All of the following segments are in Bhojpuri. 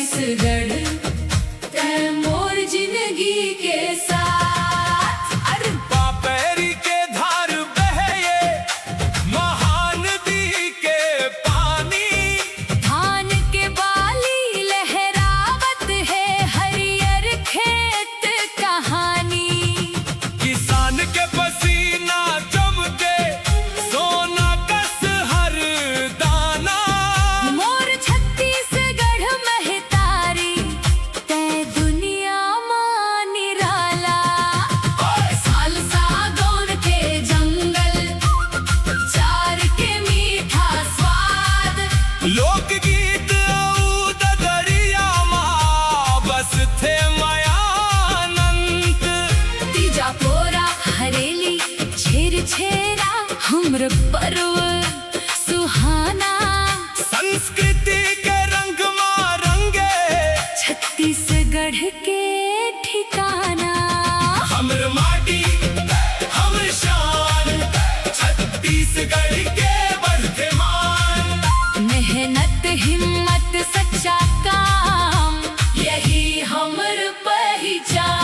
छत्तीसगढ़ तय मोर जिंदगी के साथ। अरे बाबेरी के धार बहे ये महान नदी के पानी, धान के बाली लहरावत है हरियर खेत कहानी। किसान के पसीना चमके सोना कस हर दाना। मोर छत्तीसगढ़ महतारी तय दुनिया मां निराला। साल सागौन के जंगल चार के मीठा स्वाद। लोकगीत औ दरिया माँ बस थे मायानंत। तीजा पोरा हरेली छेर छेरा हमर पर्व सुहाना। संस्कृति के रंग माँ रंगे छत्तीसगढ़ के ठिकाना। हमर माटी हमर शान, छत्तीसगढ़ के बढ़ते मान। मेहनत हिम्मत सच्चा काम यही हमर पहचान।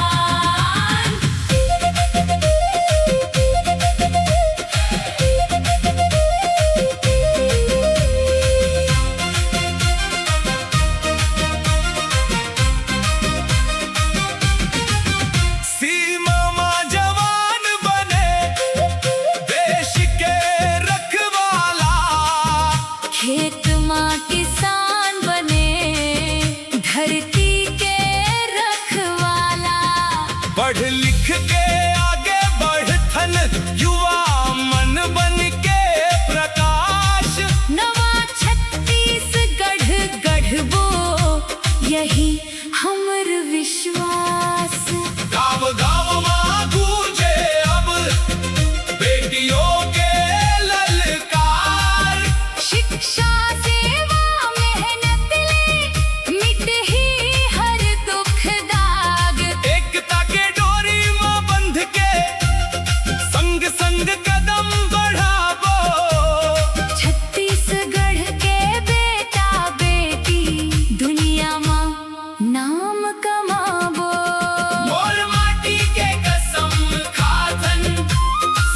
सीमा माँ जवान बने देश के रखवाला। खेत माँ किसान बने धरती के रखवाला। पढ़ लिख के आगे बढ़थन युवा मन बन के प्रकाश। नवा छत्तीसगढ़ गढ़बो यही हमर विश्वास। गाँव गाँव माँ गूंजे अब बेटियों के ललकार। शिक्षा सेवा मेहनत ले मिट ही हर दुख दाग। एकता के डोरी माँ बंध के संग संग कदम बढ़ावो। छत्तीसगढ़ के बेटा बेटी दुनिया मां नाम कमाबो। मोर माटी के कसम खाथन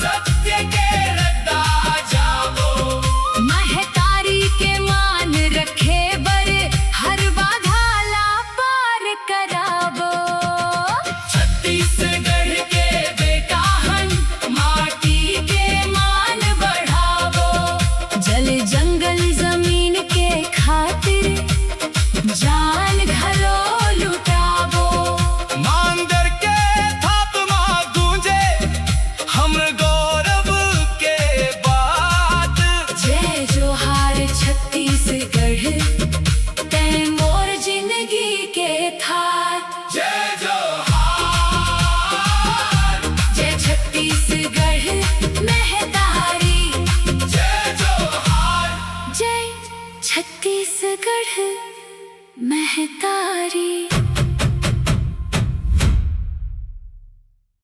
सत्य के रद्दा जावो। महतारी के मान रखे बर हर बाधा ला पार कराबो। छत्तीसगढ़ के बेटा हन माटी के मान बढ़ावो। जल जंगल जमीन के खातिर जान घरो लुटाबो। मांदर के थाप माँ गूंजे हमर गौरव के बात। जय जोहार छत्तीसगढ़ तय मोर जिंदगी के थार। जय जोहार। जय छत्तीसगढ़ महतारी। जय जोहार। जय छत्तीसगढ़ महतारी।